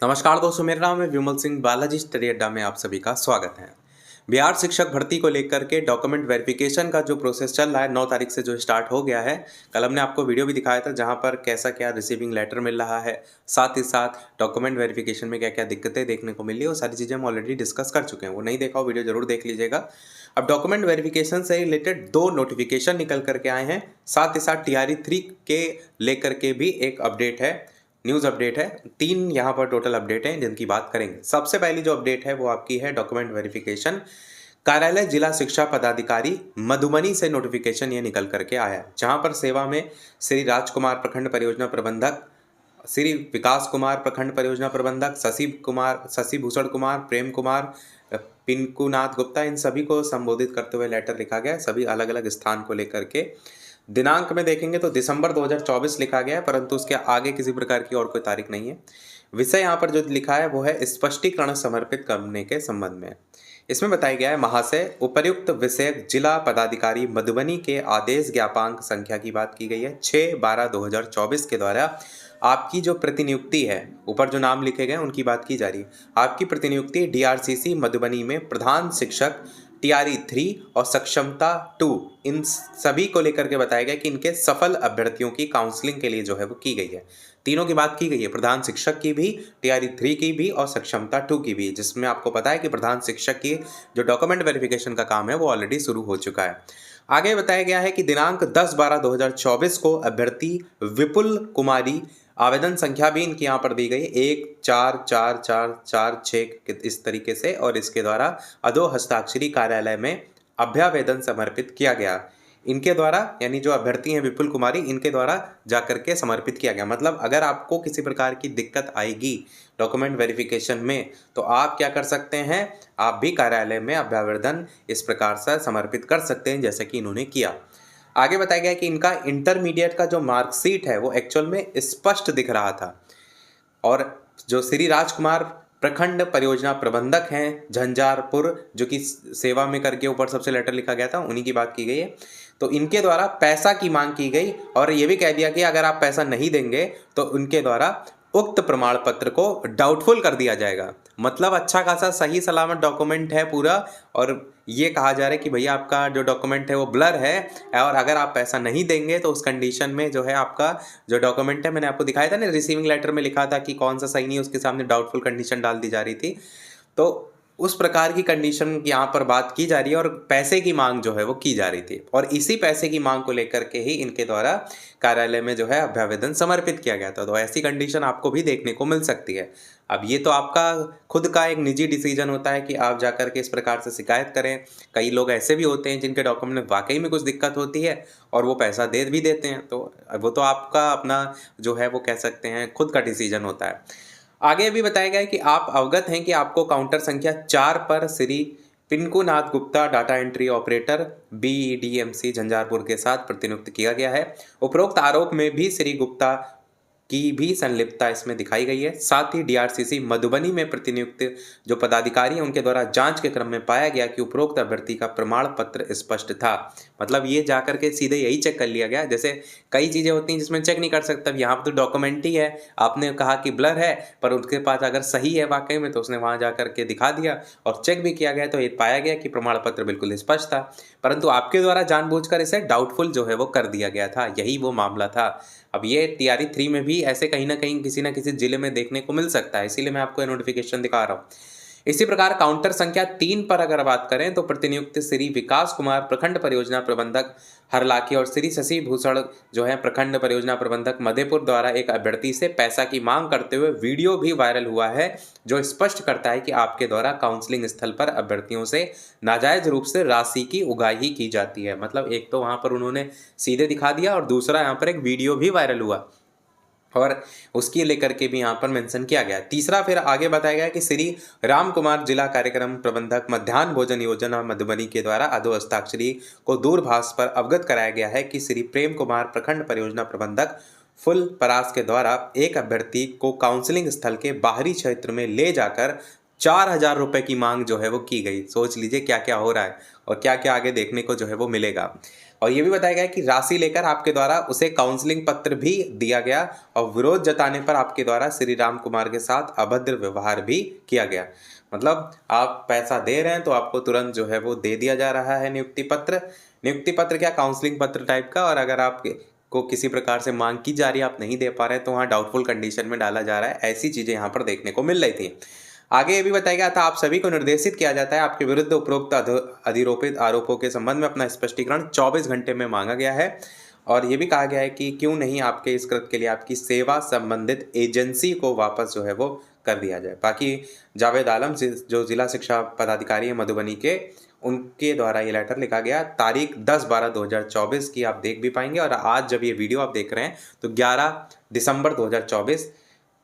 नमस्कार दोस्तों, मेरा नाम है विमल सिंह। बालाजी स्टडी अड्डा में आप सभी का स्वागत है। बिहार शिक्षक भर्ती को लेकर के डॉक्यूमेंट वेरिफिकेशन का जो प्रोसेस चल रहा है 9 तारीख से जो स्टार्ट हो गया है। कल हमने आपको वीडियो भी दिखाया था जहां पर कैसा क्या रिसीविंग लेटर मिल रहा है, साथ ही साथ डॉक्यूमेंट वेरिफिकेशन में क्या क्या दिक्कतें देखने को मिली, वो सारी चीज़ें हम ऑलरेडी डिस्कस कर चुके हैं। वो नहीं देखा हो वीडियो जरूर देख लीजिएगा। अब डॉक्यूमेंट वेरिफिकेशन से रिलेटेड 2 नोटिफिकेशन निकल करके आए हैं, साथ ही साथ TRE 3 के लेकर के भी एक अपडेट है, न्यूज़ अपडेट है। 3 यहाँ पर टोटल अपडेट हैं जिनकी बात करेंगे। सबसे पहली जो अपडेट है वो आपकी है डॉक्यूमेंट वेरिफिकेशन। कार्यालय जिला शिक्षा पदाधिकारी मधुबनी से नोटिफिकेशन ये निकल करके आया है, जहाँ पर सेवा में श्री राजकुमार प्रखंड परियोजना प्रबंधक, श्री विकास कुमार प्रखंड परियोजना प्रबंधक, शशि भूषण कुमार, प्रेम कुमार, पिंकुनाथ गुप्ता, इन सभी को संबोधित करते हुए लेटर लिखा गया है, सभी अलग अलग स्थान को लेकर के। दिनांक में देखेंगे तो दिसंबर 2024 लिखा गया है, परंतु उसके आगे किसी प्रकार की और कोई तारीख नहीं है। विषय यहाँ पर जो लिखा है वो है स्पष्टीकरण समर्पित करने के संबंध में। इसमें बताया गया है, महाशय उपर्युक्त विषय जिला पदाधिकारी मधुबनी के आदेश ज्ञापांक संख्या की बात की गई है 6/12/2024 के द्वारा आपकी जो प्रतिनियुक्ति है, ऊपर जो नाम लिखे गए उनकी बात की जा रही है। आपकी प्रतिनियुक्ति DRCC मधुबनी में प्रधान शिक्षक TRE 3 और सक्षमता 2, इन सभी को लेकर के बताया गया कि इनके सफल अभ्यर्थियों की काउंसलिंग के लिए जो है वो की गई है। तीनों की बात की गई है, प्रधान शिक्षक की भी, TRE 3 की भी और सक्षमता 2 की भी, जिसमें आपको पता है कि प्रधान शिक्षक की जो डॉक्यूमेंट वेरिफिकेशन का काम है वो ऑलरेडी शुरू हो चुका है। आगे बताया गया है कि दिनांक 10/12/2024 को अभ्यर्थी विपुल कुमारी, आवेदन संख्या भी इनकी यहाँ पर दी गई 144446 इस तरीके से, और इसके द्वारा अधो हस्ताक्षरी कार्यालय में अभ्यावेदन समर्पित किया गया। इनके द्वारा, यानी जो अभ्यर्थी हैं विपुल कुमारी, इनके द्वारा जाकर के समर्पित किया गया। मतलब अगर आपको किसी प्रकार की दिक्कत आएगी डॉक्यूमेंट वेरिफिकेशन में, तो आप क्या कर सकते हैं, आप भी कार्यालय में अभ्यावेदन इस प्रकार से समर्पित कर सकते हैं जैसे कि इन्होंने किया। आगे बताया गया कि इनका इंटरमीडिएट का जो मार्कशीट है वो एक्चुअल में स्पष्ट दिख रहा था, और जो श्री राजकुमार प्रखंड परियोजना प्रबंधक हैं झंझारपुर, जो कि सेवा में करके ऊपर सबसे लेटर लिखा गया था, उन्हीं की बात की गई है। तो इनके द्वारा पैसा की मांग की गई, और ये भी कह दिया कि अगर आप पैसा नहीं देंगे तो उनके द्वारा उक्त प्रमाण पत्र को डाउटफुल कर दिया जाएगा। मतलब अच्छा खासा सही सलामत डॉक्यूमेंट है पूरा, और ये कहा जा रहा है कि भैया आपका जो डॉक्यूमेंट है वो ब्लर है, और अगर आप पैसा नहीं देंगे तो उस कंडीशन में जो है आपका जो डॉक्यूमेंट है, मैंने आपको दिखाया था ना, रिसीविंग लेटर में लिखा था कि कौन सा सही नहीं, उसके सामने डाउटफुल कंडीशन डाल दी जा रही थी। तो उस प्रकार की कंडीशन यहाँ पर बात की जा रही है, और पैसे की मांग जो है वो की जा रही थी, और इसी पैसे की मांग को लेकर के ही इनके द्वारा कार्यालय में जो है अभ्यावेदन समर्पित किया गया था। तो ऐसी कंडीशन आपको भी देखने को मिल सकती है। अब ये तो आपका खुद का एक निजी डिसीजन होता है कि आप जाकर के इस प्रकार से शिकायत करें। कई लोग ऐसे भी होते हैं जिनके डॉक्यूमेंट में वाकई में कुछ दिक्कत होती है और वो पैसा दे भी देते हैं, तो वो तो आपका अपना जो है वो कह सकते हैं खुद का डिसीजन होता है। आगे भी बताया गया है कि आप अवगत हैं कि आपको काउंटर संख्या 4 पर Shri Pinkunath Gupta, data entry operator, BEDMC Jhanjharpur के साथ प्रतिनियुक्त किया गया है। उपरोक्त आरोप में भी श्री गुप्ता की भी संलिप्तता इसमें दिखाई गई है। साथ ही DRCC मधुबनी में प्रतिनियुक्त जो पदाधिकारी हैं उनके द्वारा जांच के क्रम में पाया गया कि उपरोक्त अभ्यर्थी का प्रमाण पत्र स्पष्ट था। मतलब ये जाकर के सीधे यही चेक कर लिया गया। जैसे कई चीज़ें होती हैं जिसमें चेक नहीं कर सकता, यहाँ पर तो डॉक्यूमेंट ही है, आपने कहा कि ब्लर है, पर उसके पास अगर सही है वाकई में तो उसने वहाँ जा करके दिखा दिया और चेक भी किया गया, तो ये पाया गया कि प्रमाण पत्र बिल्कुल स्पष्ट था, परंतु आपके द्वारा जानबूझकर इसे डाउटफुल जो है वो कर दिया गया था। यही वो मामला था। अब ये TRE 3 में भी ऐसे कहीं ना कहीं किसी न किसी जिले में देखने को मिल सकता है, इसीलिए मैं आपको नोटिफिकेशन दिखा रहा हूँ। इसी प्रकार काउंटर संख्या 3 पर अगर बात करें तो प्रतिनियुक्त श्री विकास कुमार प्रखंड परियोजना प्रबंधक हरलाखी और श्री शशि भूषण जो है प्रखंड परियोजना प्रबंधक मधेपुर द्वारा एक अभ्यर्थी से पैसा की मांग करते हुए वीडियो भी वायरल हुआ है, जो स्पष्ट करता है कि आपके द्वारा काउंसलिंग स्थल पर अभ्यर्थियों से नाजायज रूप से राशि की उगाही की जाती है। मतलब एक तो वहां पर उन्होंने सीधे दिखा दिया, और दूसरा यहाँ पर एक वीडियो भी वायरल हुआ और उसकी लेकर के भी यहाँ पर मेंशन किया गया। तीसरा फिर आगे बताया गया कि श्री राम कुमार जिला कार्यक्रम प्रबंधक मध्याह्न भोजन योजना मधुबनी के द्वारा अधो हस्ताक्षरी को दूरभाष पर अवगत कराया गया है कि श्री प्रेम कुमार प्रखंड परियोजना प्रबंधक फुल परास के द्वारा एक अभ्यर्थी को काउंसलिंग स्थल के बाहरी क्षेत्र में ले जाकर 4,000 रुपये की मांग जो है वो की गई। सोच लीजिए क्या क्या हो रहा है और क्या क्या आगे देखने को जो है वो मिलेगा। और ये भी बताया गया है कि राशि लेकर आपके द्वारा उसे काउंसलिंग पत्र भी दिया गया और विरोध जताने पर आपके द्वारा श्री राम कुमार के साथ अभद्र व्यवहार भी किया गया। मतलब आप पैसा दे रहे हैं तो आपको तुरंत जो है वो दे दिया जा रहा है नियुक्ति पत्र क्या, काउंसलिंग पत्र टाइप का। और अगर आप को किसी प्रकार से मांग की जा रही है, आप नहीं दे पा रहे हैं, तो वहाँ डाउटफुल कंडीशन में डाला जा रहा है। ऐसी चीज़ें यहाँ पर देखने को मिल रही थी। आगे ये भी बताया गया था, आप सभी को निर्देशित किया जाता है आपके विरुद्ध उपरोक्त अधिरोपित आरोपों के संबंध में अपना स्पष्टीकरण 24 घंटे में मांगा गया है। और ये भी कहा गया है कि क्यों नहीं आपके इस कृत्य के लिए आपकी सेवा संबंधित एजेंसी को वापस जो है वो कर दिया जाए। बाकी जावेद आलम जो जिला शिक्षा पदाधिकारी है मधुबनी के, उनके द्वारा ये लेटर लिखा गया। तारीख 10/12/2024 की आप देख भी पाएंगे। और आज जब ये वीडियो आप देख रहे हैं तो 11 दिसंबर 2024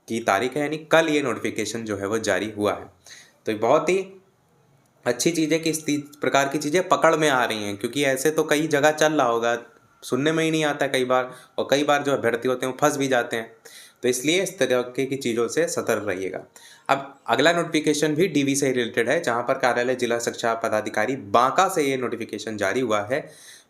की तारीख है, यानी कल ये नोटिफिकेशन जो है वो जारी हुआ है। तो ये बहुत ही अच्छी चीज़ है कि इस प्रकार की चीज़ें पकड़ में आ रही हैं, क्योंकि ऐसे तो कई जगह चल रहा होगा, सुनने में ही नहीं आता कई बार, और कई बार जो अभ्यर्थी होते हैं वो फंस भी जाते हैं। तो इसलिए इस तरीके की चीज़ों से सतर्क रहिएगा। अब अगला नोटिफिकेशन भी डीवी से रिलेटेड है, जहां पर कार्यालय जिला शिक्षा पदाधिकारी बांका से ये नोटिफिकेशन जारी हुआ है।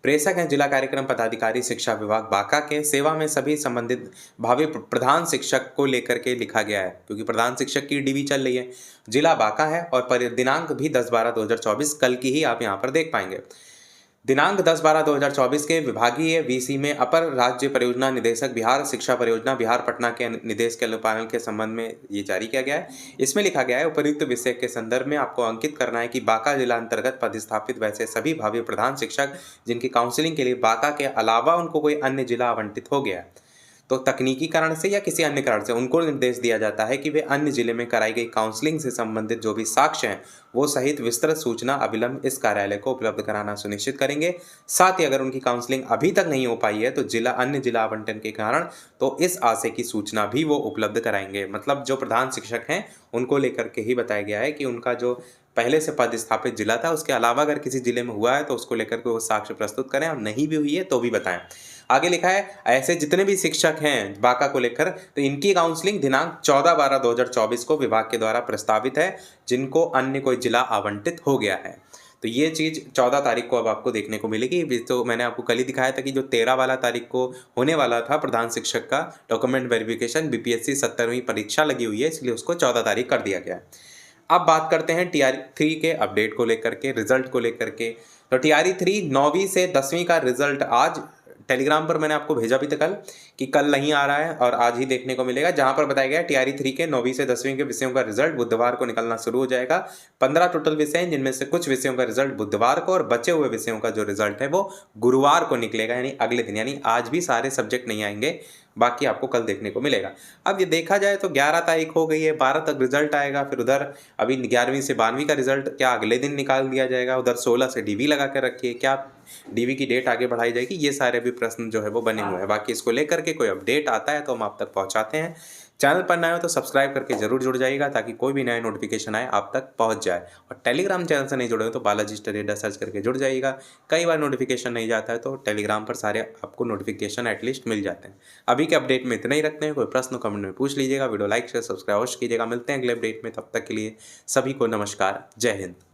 प्रेषक हैं जिला कार्यक्रम पदाधिकारी शिक्षा विभाग बांका के। सेवा में सभी संबंधित भावी प्रधान शिक्षक को लेकर के लिखा गया है, क्योंकि प्रधान शिक्षक की डीवी चल रही है। जिला बांका है और दिनांक भी 10/12/2024 कल की ही आप यहाँ पर देख पाएंगे। दिनांक 10/12/2024 के विभागीय वीसी में अपर राज्य परियोजना निदेशक बिहार शिक्षा परियोजना बिहार पटना के निर्देश के अनुपालन के संबंध में ये जारी किया गया है। इसमें लिखा गया है, उपयुक्त विषय के संदर्भ में आपको अंकित करना है कि बांका जिला अंतर्गत पदस्थापित वैसे सभी भावी प्रधान शिक्षक जिनकी काउंसलिंग के लिए बांका के अलावा उनको कोई अन्य जिला आवंटित हो गया है, तो तकनीकी कारण से या किसी अन्य कारण से उनको निर्देश दिया जाता है कि वे अन्य जिले में कराई गई काउंसलिंग से संबंधित जो भी साक्ष्य हैं वो सहित विस्तृत सूचना अविलंब इस कार्यालय को उपलब्ध कराना सुनिश्चित करेंगे। साथ ही अगर उनकी काउंसलिंग अभी तक नहीं हो पाई है तो अन्य जिला आवंटन के कारण तो इस आशय की सूचना भी वो उपलब्ध कराएंगे। मतलब जो प्रधान शिक्षक हैं उनको लेकर के ही बताया गया है कि उनका जो पहले से पद स्थापित जिला था उसके अलावा अगर किसी जिले में हुआ है तो उसको लेकर के वो साक्ष्य प्रस्तुत करें, और नहीं भी हुई है तो भी बताएं। आगे लिखा है, ऐसे जितने भी शिक्षक हैं बांका को लेकर, तो इनकी काउंसलिंग दिनांक 14/12/2024 को विभाग के द्वारा प्रस्तावित है, जिनको अन्य कोई जिला आवंटित हो गया है। तो ये चीज़ 14 तारीख को अब आपको देखने को मिलेगी। तो मैंने आपको कल ही दिखाया था कि जो 13 वाला तारीख को होने वाला था प्रधान शिक्षक का डॉक्यूमेंट वेरिफिकेशन, बीपीएससी 70वीं परीक्षा लगी हुई है, इसलिए उसको 14 तारीख कर दिया गया है। अब बात करते हैं TR3 के अपडेट को लेकर के, रिजल्ट को लेकर के। तो TR3 9वीं से 10वीं का रिजल्ट आज टेलीग्राम पर मैंने आपको भेजा भी था कल, कि कल नहीं आ रहा है और आज ही देखने को मिलेगा, जहां पर बताया गया TR3 के 9वीं से 10वीं के विषयों का रिजल्ट बुधवार को निकलना शुरू हो जाएगा। 15 टोटल विषय हैं, जिनमें से कुछ विषयों का रिजल्ट बुधवार को और बचे हुए विषयों का जो रिजल्ट है वो गुरुवार को निकलेगा, यानी अगले दिन। यानी आज भी सारे सब्जेक्ट नहीं आएंगे, बाकी आपको कल देखने को मिलेगा। अब ये देखा जाए तो 11 तारीख हो गई है, 12 तक रिजल्ट आएगा। फिर उधर अभी 11वीं से 12वीं का रिजल्ट क्या अगले दिन निकाल दिया जाएगा? उधर 16 से डीवी लगा कर रखिए, क्या डीवी की डेट आगे बढ़ाई जाएगी? ये सारे भी प्रश्न जो है वो बने हुए हैं। बाकी इसको लेकर के कोई अपडेट आता है तो हम आप तक पहुंचाते हैं। चैनल पर नए हो तो सब्सक्राइब करके जरूर जुड़ जाइएगा, ताकि कोई भी नया नोटिफिकेशन आए आप तक पहुंच जाए। और टेलीग्राम चैनल से नहीं जुड़े हो तो बालाजी स्टडी अड्डा सर्च करके जुड़ जाइएगा। कई बार नोटिफिकेशन नहीं जाता है तो टेलीग्राम पर सारे आपको नोटिफिकेशन एटलीस्ट मिल जाते हैं। अभी के अपडेट में इतना ही रखते हैं। कोई प्रश्न कमेंट में पूछ लीजिएगा। वीडियो लाइक शेयर सब्सक्राइब अवश्य कीजिएगा। मिलते हैं अगले अपडेट में, तब तक के लिए सभी को नमस्कार, जय हिंद।